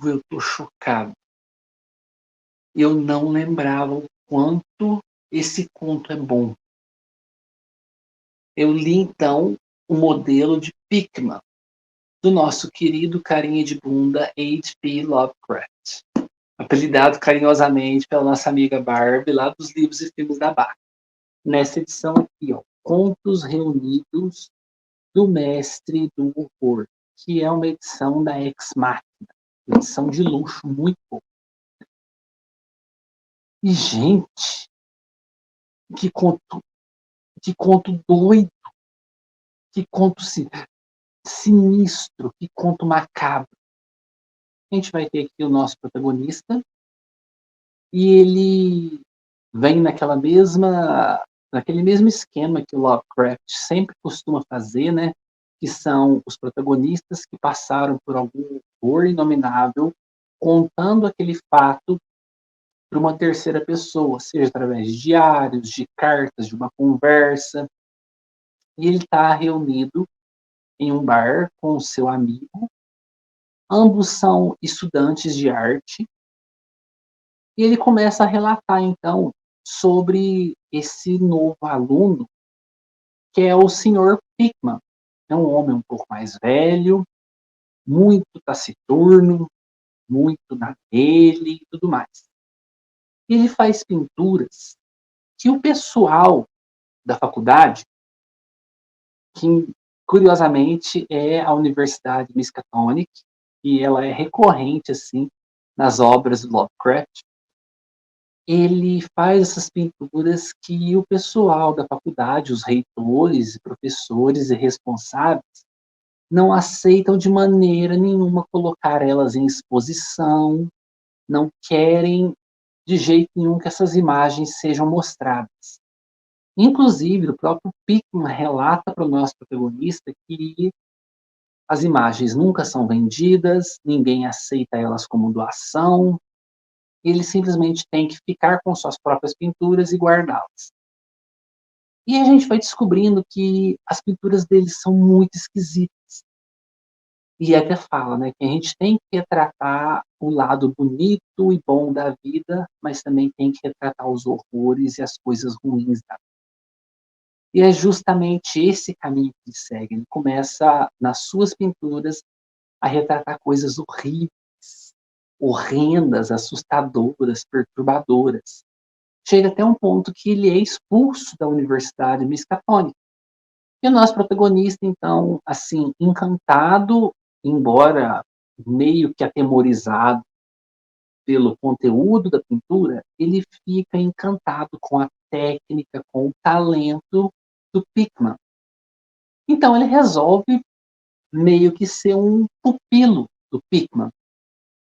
eu tô chocado. Eu não lembrava o quanto esse conto é bom. Eu li, então, o modelo de Pickman, do nosso querido carinha de bunda H.P. Lovecraft, apelidado carinhosamente pela nossa amiga Barbie, lá dos livros e filmes da Bach. Nessa edição aqui, ó, Contos Reunidos do Mestre do Horror, que é uma edição da Ex Machina, edição de luxo, muito boa. E, gente, que conto doido, que conto sinistro, que conto macabro. A gente vai ter aqui o nosso protagonista, e ele vem naquele mesmo esquema que o Lovecraft sempre costuma fazer, né? Que são os protagonistas que passaram por algum horror inominável, contando aquele fato para uma terceira pessoa, seja através de diários, de cartas, de uma conversa. E ele está reunido em um bar com o seu amigo. Ambos são estudantes de arte. E ele começa a relatar, então, sobre esse novo aluno, que é o Sr. Pickman. É um homem um pouco mais velho, muito taciturno, muito na dele e tudo mais. Ele faz pinturas que o pessoal da faculdade, que curiosamente é a Universidade Miskatonic, e ela é recorrente assim nas obras do Lovecraft, ele faz essas pinturas que o pessoal da faculdade, os reitores, professores e responsáveis, não aceitam de maneira nenhuma colocar elas em exposição, não querem de jeito nenhum que essas imagens sejam mostradas. Inclusive, o próprio Pickman relata para o nosso protagonista que as imagens nunca são vendidas, ninguém aceita elas como doação, ele simplesmente tem que ficar com suas próprias pinturas e guardá-las. E a gente vai descobrindo que as pinturas dele são muito esquisitas. E até fala, né, que a gente tem que retratar o lado bonito e bom da vida, mas também tem que retratar os horrores e as coisas ruins da vida. E é justamente esse caminho que ele segue. Ele começa, nas suas pinturas, a retratar coisas horríveis, horrendas, assustadoras, perturbadoras. Chega até um ponto que ele é expulso da Universidade Miskatonic. E o nosso protagonista, então, assim, encantado, embora meio que atemorizado pelo conteúdo da pintura, ele fica encantado com a técnica, com o talento do Pickman. Então ele resolve meio que ser um pupilo do Pickman.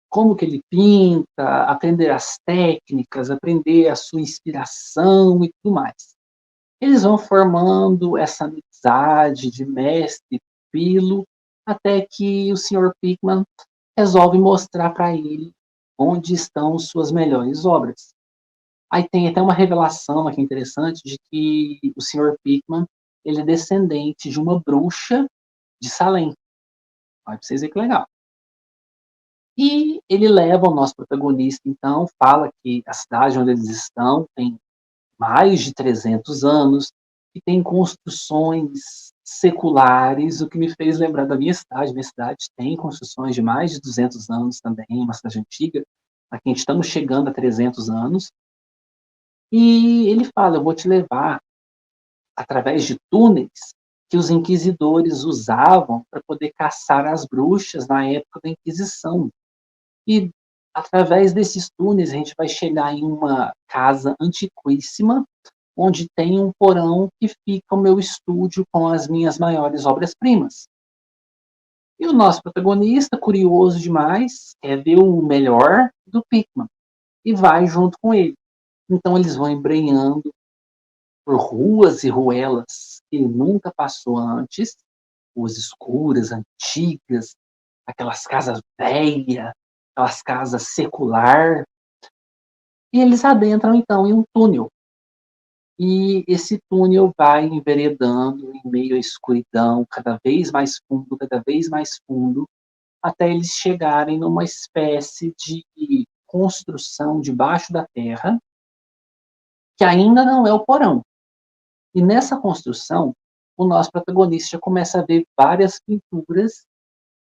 Como que ele pinta, aprender as técnicas, aprender a sua inspiração e tudo mais. Eles vão formando essa amizade de mestre e pupilo, até que o Sr. Pickman resolve mostrar para ele onde estão suas melhores obras. Aí tem até uma revelação aqui interessante de que o Sr. Pickman ele é descendente de uma bruxa de Salem. Olha pra vocês verem que legal. E ele leva o nosso protagonista, então, fala que a cidade onde eles estão tem mais de 300 anos, que tem construções seculares, o que me fez lembrar da minha cidade. Minha cidade tem construções de mais de 200 anos também, uma cidade antiga. Aqui a gente estamos chegando a 300 anos. E ele fala, eu vou te levar através de túneis que os inquisidores usavam para poder caçar as bruxas na época da Inquisição. E através desses túneis a gente vai chegar em uma casa antiquíssima, onde tem um porão que fica o meu estúdio com as minhas maiores obras-primas. E o nosso protagonista, curioso demais, quer ver o melhor do Pickman e vai junto com ele. Então eles vão embrenhando por ruas e ruelas que ele nunca passou antes, ruas escuras, antigas, aquelas casas velhas, aquelas casas secular, e eles adentram então em um túnel. E esse túnel vai enveredando em meio à escuridão, cada vez mais fundo, até eles chegarem numa espécie de construção debaixo da terra, que ainda não é o porão. E nessa construção, o nosso protagonista já começa a ver várias pinturas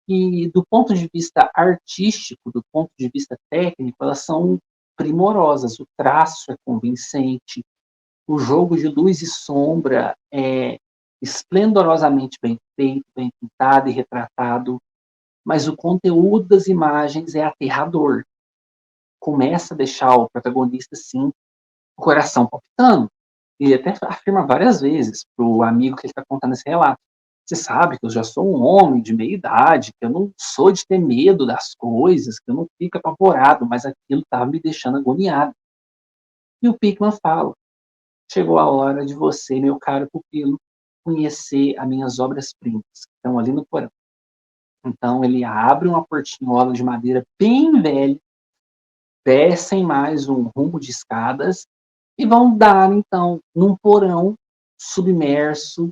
que, do ponto de vista artístico, do ponto de vista técnico, elas são primorosas. O traço é convincente, o jogo de luz e sombra é esplendorosamente bem feito, bem pintado e retratado, mas o conteúdo das imagens é aterrador. Começa a deixar o protagonista, assim, o coração palpitando. Ele até afirma várias vezes para o amigo que ele está contando esse relato. Você sabe que eu já sou um homem de meia idade, que eu não sou de ter medo das coisas, que eu não fico apavorado, mas aquilo estava me deixando agoniado. E o Pickman fala: chegou a hora de você, meu caro pupilo, conhecer as minhas obras-primas, que estão ali no porão. Então ele abre uma portinhola de madeira bem velha, descem mais um rumo de escadas e vão dar, então, num porão submerso,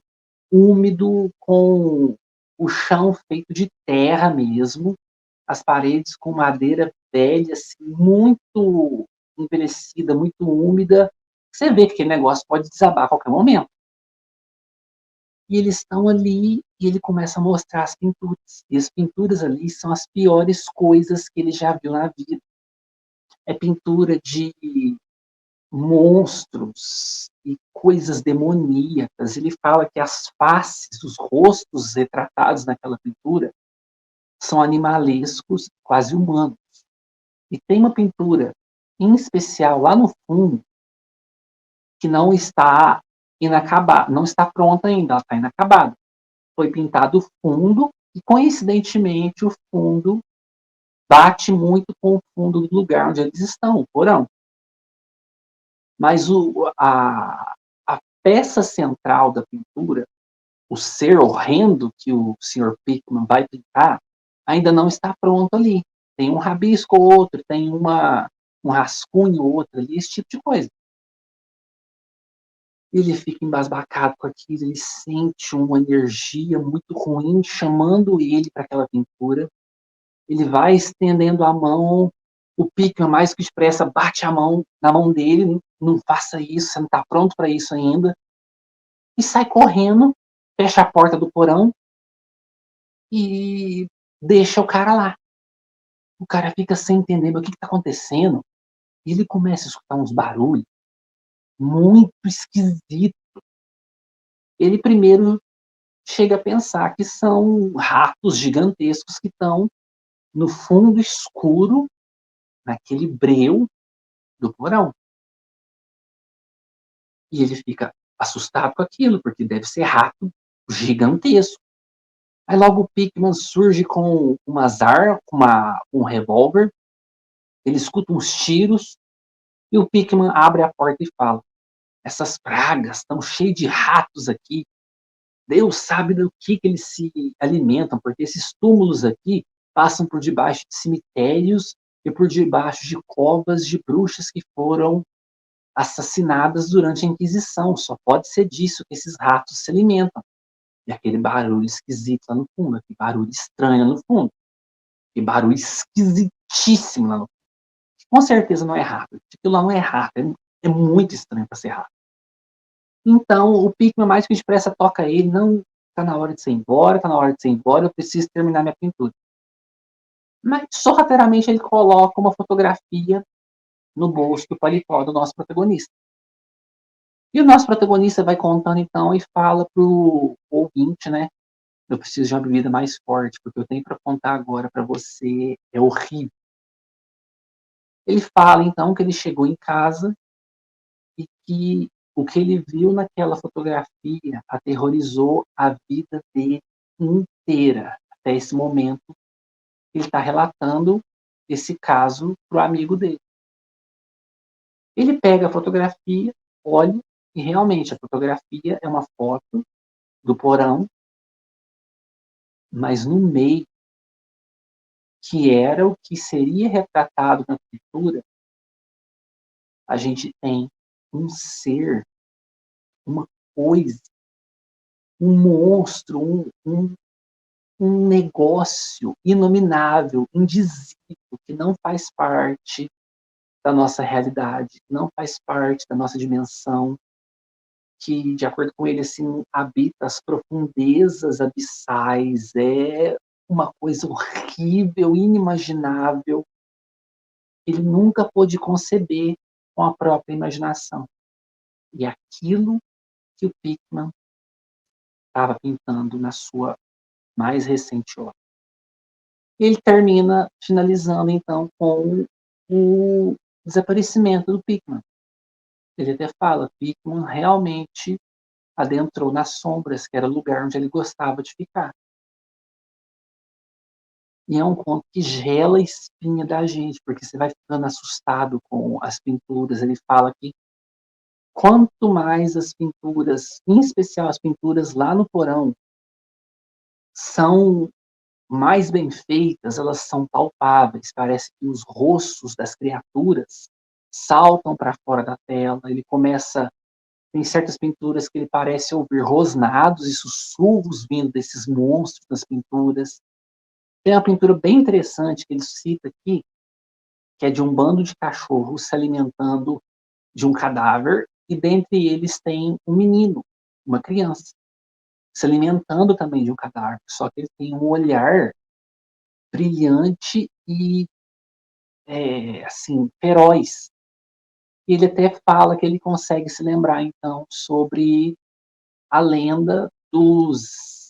úmido, com o chão feito de terra mesmo, as paredes com madeira velha, assim, muito envelhecida, muito úmida. Você vê que aquele negócio pode desabar a qualquer momento. E eles estão ali e ele começa a mostrar as pinturas. E as pinturas ali são as piores coisas que ele já viu na vida. É pintura de monstros e coisas demoníacas. Ele fala que as faces, os rostos retratados naquela pintura são animalescos, quase humanos. E tem uma pintura em especial lá no fundo que não está inacabada, não está pronta ainda, ela está inacabada. Foi pintado o fundo e, coincidentemente, o fundo bate muito com o fundo do lugar onde eles estão, o porão. Mas a peça central da pintura, o ser horrendo que o Sr. Pickman vai pintar, ainda não está pronto ali. Tem um rabisco ou outro, tem um rascunho ou outro ali, esse tipo de coisa. Ele fica embasbacado com aquilo, ele sente uma energia muito ruim chamando ele para aquela pintura. Ele vai estendendo a mão, o Pickman, mais que expressa, bate a mão na mão dele, não faça isso, você não está pronto para isso ainda. E sai correndo, fecha a porta do porão e deixa o cara lá. O cara fica sem entender o que está acontecendo. E ele começa a escutar uns barulhos muito esquisitos. Ele primeiro chega a pensar que são ratos gigantescos que estão no fundo escuro, naquele breu do porão. E ele fica assustado com aquilo, porque deve ser rato gigantesco. Aí logo o Pickman surge com um revólver, ele escuta uns tiros, e o Pickman abre a porta e fala: essas pragas estão cheias de ratos aqui. Deus sabe do que eles se alimentam, porque esses túmulos aqui passam por debaixo de cemitérios e por debaixo de covas de bruxas que foram assassinadas durante a Inquisição. Só pode ser disso que esses ratos se alimentam. E aquele barulho esquisito lá no fundo, aquele barulho estranho lá no fundo, aquele barulho esquisitíssimo lá no fundo. Com certeza não é rato. Aquilo lá não é rato, é muito estranho para ser rato. Então, o Pickman, mais que expressa, toca ele, não, tá na hora de você ir embora, tá na hora de você ir embora, eu preciso terminar minha pintura. Mas, sorrateiramente, ele coloca uma fotografia no bolso do paletó do nosso protagonista. E o nosso protagonista vai contando, então, e fala pro ouvinte, né, eu preciso de uma bebida mais forte, porque eu tenho para contar agora para você, é horrível. Ele fala, então, que ele chegou em casa e que o que ele viu naquela fotografia aterrorizou a vida dele inteira, até esse momento. Ele está relatando esse caso para o amigo dele. Ele pega a fotografia, olha, e realmente a fotografia é uma foto do porão, mas no meio, que era o que seria retratado na pintura, a gente tem um ser, uma coisa, um monstro, um negócio inominável, indizível, que não faz parte da nossa realidade, não faz parte da nossa dimensão, que, de acordo com ele, assim, habita as profundezas abissais, é uma coisa horrível, inimaginável. Ele nunca pôde conceber com a própria imaginação. E aquilo que o Pickman estava pintando na sua mais recente obra. Ele termina finalizando, então, com o desaparecimento do Pickman. Ele até fala, Pickman realmente adentrou nas sombras, que era o lugar onde ele gostava de ficar. E é um conto que gela a espinha da gente, porque você vai ficando assustado com as pinturas. Ele fala que quanto mais as pinturas, em especial as pinturas lá no porão, são mais bem feitas, elas são palpáveis. Parece que os rostos das criaturas saltam para fora da tela. Ele começa. Tem certas pinturas que ele parece ouvir rosnados e sussurros vindo desses monstros das pinturas. Tem uma pintura bem interessante que ele cita aqui, que é de um bando de cachorros se alimentando de um cadáver, e dentre eles tem um menino, uma criança, se alimentando também de um cadáver, só que ele tem um olhar brilhante e, assim, feroz. E ele até fala que ele consegue se lembrar, então, sobre a lenda dos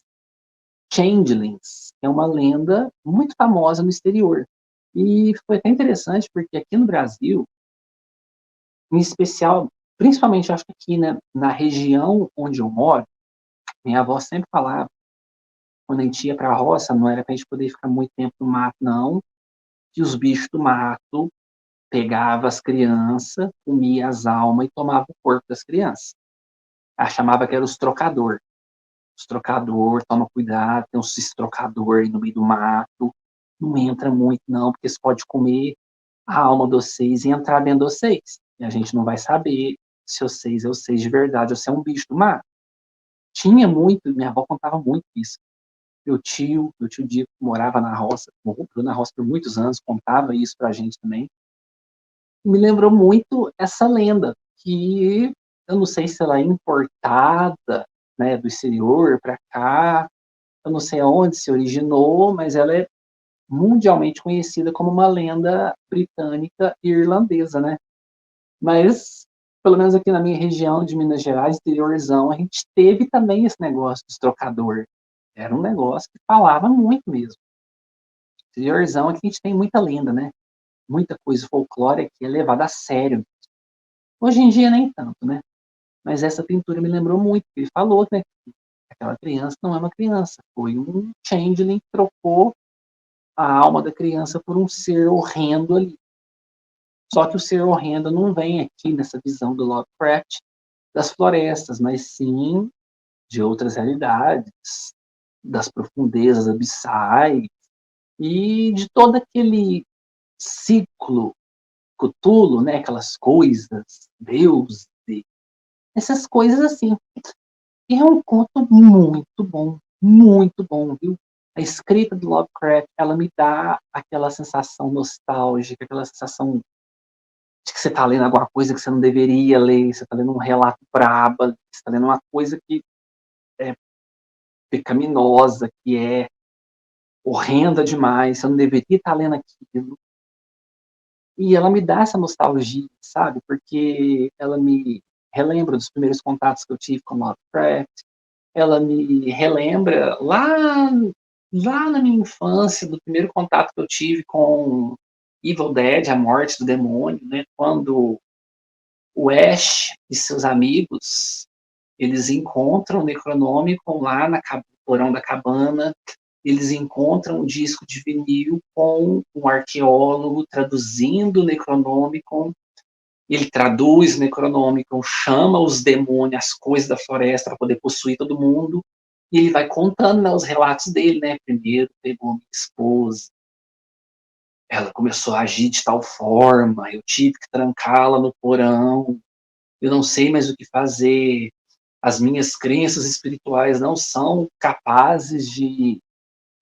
Changelings, que é uma lenda muito famosa no exterior. E foi até interessante, porque aqui no Brasil, em especial, principalmente acho que aqui, né, na região onde eu moro, minha avó sempre falava, quando a gente ia para a roça, não era para a gente poder ficar muito tempo no mato, não, que os bichos do mato pegavam as crianças, comia as almas e tomava o corpo das crianças. Ela chamava que era os trocador. Os trocador, toma cuidado, tem uns trocador aí no meio do mato, não entra muito não, porque você pode comer a alma de vocês e entrar dentro de vocês. E a gente não vai saber se vocês é vocês de verdade ou se é um bicho do mar. Tinha muito, minha avó contava muito isso. Meu tio Dico, morava na roça, morou na roça por muitos anos, contava isso pra gente também. Me lembrou muito essa lenda, que eu não sei se ela é importada, né, do exterior para cá, eu não sei aonde se originou, mas ela é mundialmente conhecida como uma lenda britânica e irlandesa, né? Mas, pelo menos aqui na minha região de Minas Gerais, interiorzão, a gente teve também esse negócio dos trocador. Era um negócio que falava muito mesmo. Interiorzão aqui a gente tem muita lenda, né? Muita coisa folclórica que é levada a sério. Hoje em dia nem tanto, né? Mas essa pintura me lembrou muito. Ele falou, né? Que aquela criança não é uma criança. Foi um changeling que trocou a alma da criança por um ser horrendo ali. Só que o ser horrendo não vem aqui nessa visão do Lovecraft das florestas, mas sim de outras realidades, das profundezas abissais e de todo aquele ciclo Cthulhu, né? Aquelas coisas, Deus, essas coisas assim. E é um conto muito bom, viu? A escrita do Lovecraft, ela me dá aquela sensação nostálgica, aquela sensação de que você está lendo alguma coisa que você não deveria ler, você está lendo um relato braba, você está lendo uma coisa que é pecaminosa, que é horrenda demais, você não deveria estar lendo aquilo. E ela me dá essa nostalgia, sabe? Porque ela me relembra dos primeiros contatos que eu tive com Lovecraft, ela me relembra lá na minha infância, do primeiro contato que eu tive com Evil Dead, a morte do demônio, né? Quando o Ash e seus amigos, eles encontram o Necronômico lá no porão da cabana, eles encontram um disco de vinil com um arqueólogo traduzindo o Necronômico. Ele traduz o Necronômico, chama os demônios, as coisas da floresta para poder possuir todo mundo, e ele vai contando, né, os relatos dele, né? Primeiro pegou minha esposa, ela começou a agir de tal forma, eu tive que trancá-la no porão, eu não sei mais o que fazer, as minhas crenças espirituais não são capazes de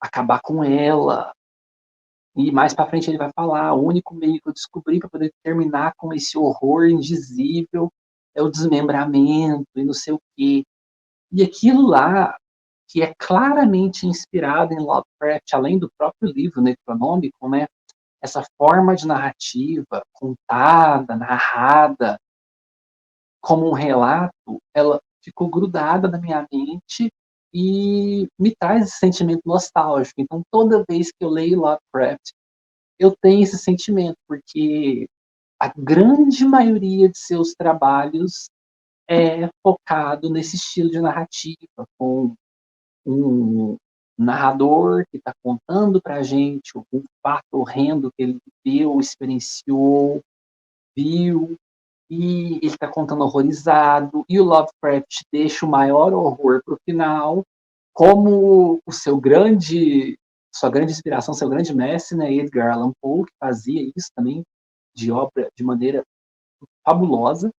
acabar com ela. E mais pra frente ele vai falar: o único meio que eu descobri para poder terminar com esse horror indizível é o desmembramento e não sei o quê. E aquilo lá, que é claramente inspirado em Lovecraft, além do próprio livro Necronômico, né? Essa forma de narrativa contada, narrada, como um relato, ela ficou grudada na minha mente e me traz esse sentimento nostálgico. Então, toda vez que eu leio Lovecraft, eu tenho esse sentimento, porque a grande maioria de seus trabalhos é focado nesse estilo de narrativa, com um narrador que está contando para a gente um fato horrendo que ele viveu, experienciou, viu, e ele está contando horrorizado, e o Lovecraft deixa o maior horror para o final, como o sua grande inspiração, seu grande mestre, né, Edgar Allan Poe, que fazia isso também de maneira fabulosa.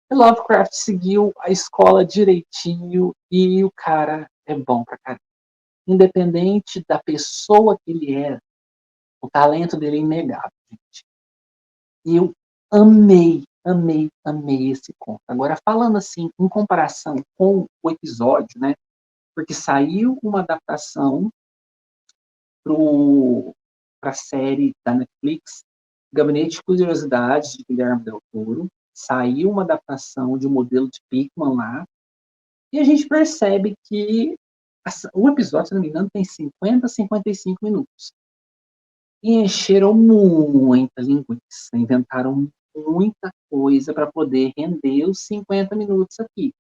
E Lovecraft seguiu a escola direitinho e o cara é bom pra caramba. Independente da pessoa que ele era, o talento dele é inegável, gente. E eu amei esse conto. Agora, falando assim, em comparação com o episódio, né? Porque saiu uma adaptação para a série da Netflix, Gabinete de Curiosidades, de Guilherme Del Toro. Saiu uma adaptação de um modelo de Pickman lá. E a gente percebe que o episódio, se não me engano, tem 50, 55 minutos. E encheram muita linguiça, inventaram muita coisa para poder render os 50 minutos aqui.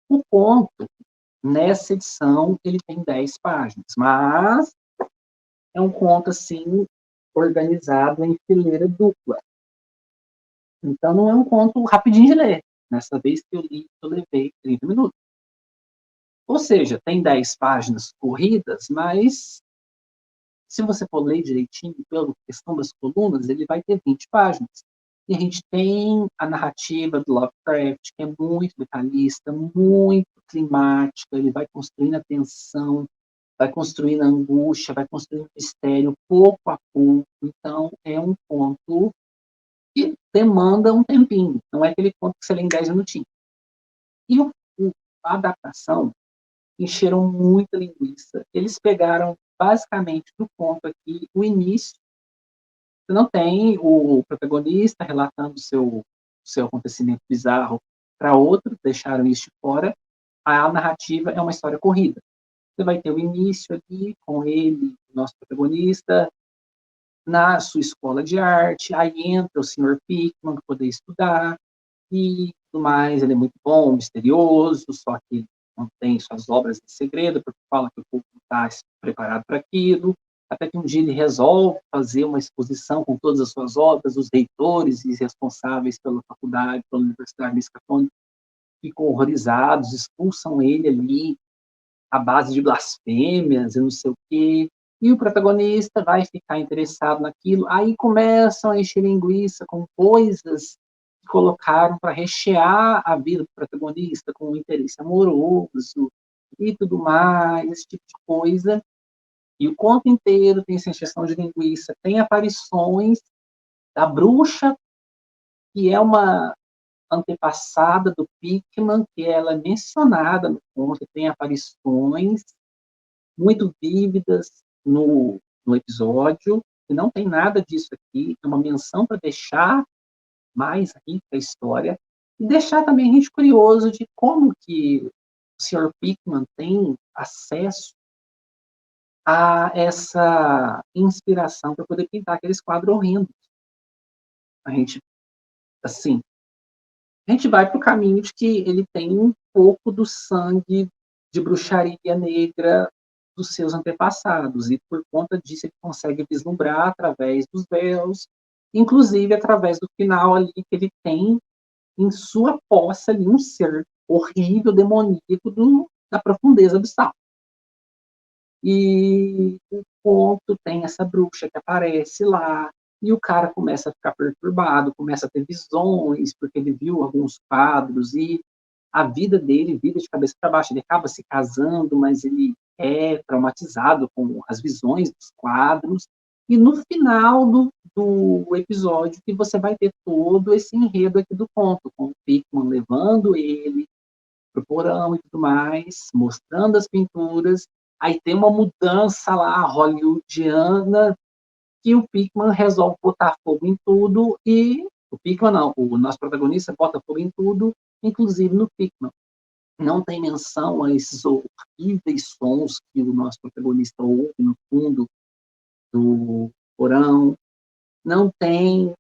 O conto, nessa edição, ele tem 10 páginas, mas é um conto assim, organizado em fileira dupla. Então não é um conto rapidinho de ler. Nessa vez que eu li, eu levei 30 minutos. Ou seja, tem 10 páginas corridas, mas se você for ler direitinho pela questão das colunas, ele vai ter 20 páginas. E a gente tem a narrativa do Lovecraft, que é muito detalhista, muito climática, ele vai construindo a tensão, vai construindo a angústia, vai construindo o mistério pouco a pouco. Então, é um conto que demanda um tempinho, não é aquele conto que você lê em 10 minutinhos. E a adaptação encheram muita linguiça. Eles pegaram basicamente do conto aqui o início. Você não tem o protagonista relatando seu acontecimento bizarro para outro, deixaram isso de fora. A narrativa é uma história corrida. Você vai ter o início ali com ele, nosso protagonista, na sua escola de arte, aí entra o Sr. Pickman para poder estudar, e tudo mais, ele é muito bom, misterioso, só que mantém suas obras em segredo, porque fala que o público não está preparado para aquilo, até que um dia ele resolve fazer uma exposição com todas as suas obras, os reitores e responsáveis pela faculdade, pela Universidade Miskatonic, ficam horrorizados, expulsam ele ali à base de blasfêmias e não sei o quê, e o protagonista vai ficar interessado naquilo, aí começam a encher linguiça com coisas que colocaram para rechear a vida do protagonista, com um interesse amoroso e tudo mais, esse tipo de coisa. E o conto inteiro tem essa encheção de linguiça, tem aparições da bruxa, que é uma antepassada do Pickman, que ela é mencionada no conto, tem aparições muito vívidas no episódio, e não tem nada disso aqui, é uma menção para deixar mais rica a história, e deixar também a gente curioso de como que o Sr. Pickman tem acesso a essa inspiração para poder pintar aqueles quadros horrendos. A gente, assim, a gente vai para o caminho de que ele tem um pouco do sangue de bruxaria negra dos seus antepassados, e por conta disso ele consegue vislumbrar através dos véus, inclusive através do final ali que ele tem em sua posse ali um ser horrível, demoníaco da profundeza abissal. E o conto tem essa bruxa que aparece lá, e o cara começa a ficar perturbado, começa a ter visões, porque ele viu alguns quadros, e a vida dele vira de cabeça para baixo. Ele acaba se casando, mas ele é traumatizado com as visões dos quadros. E no final do episódio que você vai ter todo esse enredo aqui do conto, com o Pickman levando ele pro porão e tudo mais, mostrando as pinturas. Aí tem uma mudança lá hollywoodiana que o Pickman resolve botar fogo em tudo e o Pickman não, o nosso protagonista bota fogo em tudo, inclusive no Pickman. Não tem menção a esses horríveis sons que o nosso protagonista ouve no fundo do porão. Não tem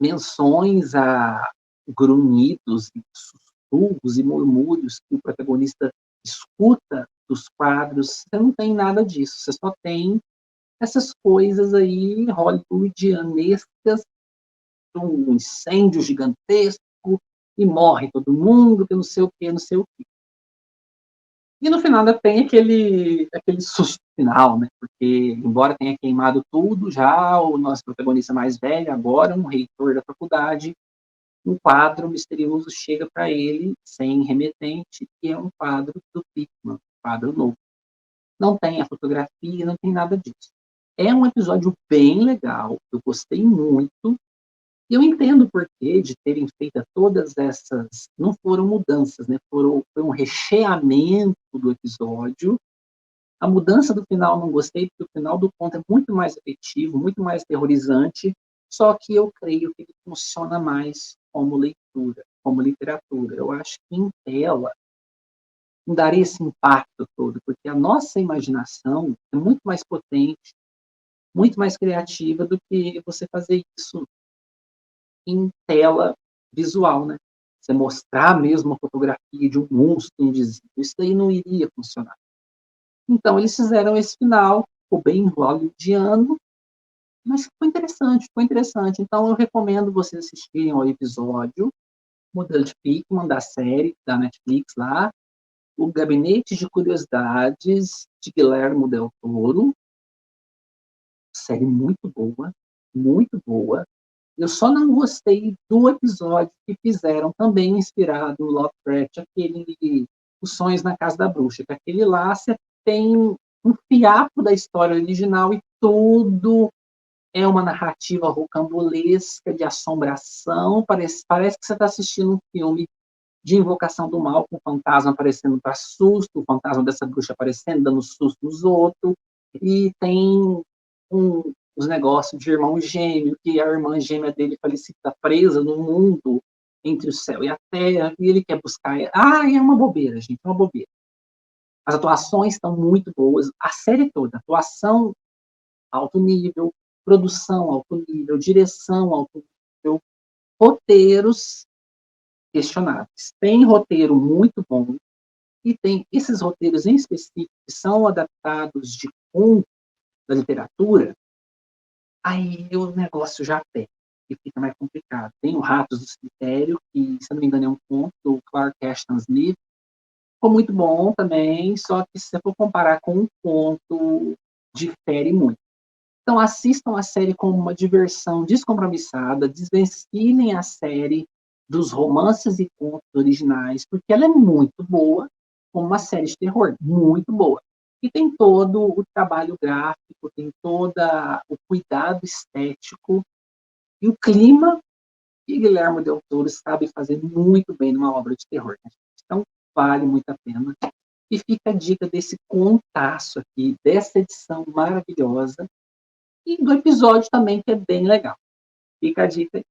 menções a grunhidos, sussurros e murmúrios que o protagonista escuta dos quadros. Você não tem nada disso. Você só tem essas coisas aí hollywoodianescas, um incêndio gigantesco e morre todo mundo, que não sei o que, não sei o que. E no final ainda tem aquele susto final, né? Porque, embora tenha queimado tudo, já o nosso protagonista mais velho, agora um reitor da faculdade, um quadro misterioso chega para ele, sem remetente, que é um quadro do Pickman, um quadro novo. Não tem a fotografia, não tem nada disso. É um episódio bem legal, eu gostei muito, e eu entendo o porquê de terem feito todas essas. Não foram mudanças, né? Foi um recheamento do episódio. A mudança do final não gostei, porque o final do conto é muito mais efetivo, muito mais terrorizante, só que eu creio que ele funciona mais como leitura, como literatura. Eu acho que em tela não daria esse impacto todo, porque a nossa imaginação é muito mais potente, muito mais criativa do que você fazer isso em tela visual, né? Você mostrar mesmo a fotografia de um monstro invisível, isso daí não iria funcionar. Então, eles fizeram esse final, ficou bem hollywoodiano, mas ficou interessante, ficou interessante. Então, eu recomendo vocês assistirem ao episódio Modelo de Pickman, da série da Netflix lá, O Gabinete de Curiosidades, de Guilherme Del Toro. Série muito boa, muito boa. Eu só não gostei do episódio que fizeram, também inspirado no Lovecraft, aquele Os Sonhos na Casa da Bruxa, que aquele lá você tem um fiapo da história original e tudo é uma narrativa rocambolesca de assombração, parece que você está assistindo um filme de invocação do mal, com o fantasma aparecendo para susto, o fantasma dessa bruxa aparecendo, dando susto nos outros, e tem os negócios de irmão gêmeo, que a irmã gêmea dele falecida está presa no mundo entre o céu e a terra, e ele quer buscar. É uma bobeira, gente, é uma bobeira. As atuações estão muito boas, a série toda, atuação alto nível, produção alto nível, direção alto nível, roteiros questionáveis. Tem roteiro muito bom, e tem esses roteiros em específico que são adaptados de conto da literatura, aí o negócio já pega e fica mais complicado. Tem o Ratos do Cemitério, que, se não me engano, é um conto do Clark Ashton Smith, ficou muito bom também, só que se você for comparar com um conto, difere muito. Então assistam a série como uma diversão descompromissada, desvencilhem a série dos romances e contos originais, porque ela é muito boa, como uma série de terror, muito boa. E tem todo o trabalho gráfico, tem todo o cuidado estético e o clima que Guilherme Del Toro sabe fazer muito bem numa obra de terror. Né? Então vale muito a pena. E fica a dica desse contaço aqui, dessa edição maravilhosa, e do episódio também, que é bem legal. Fica a dica aí.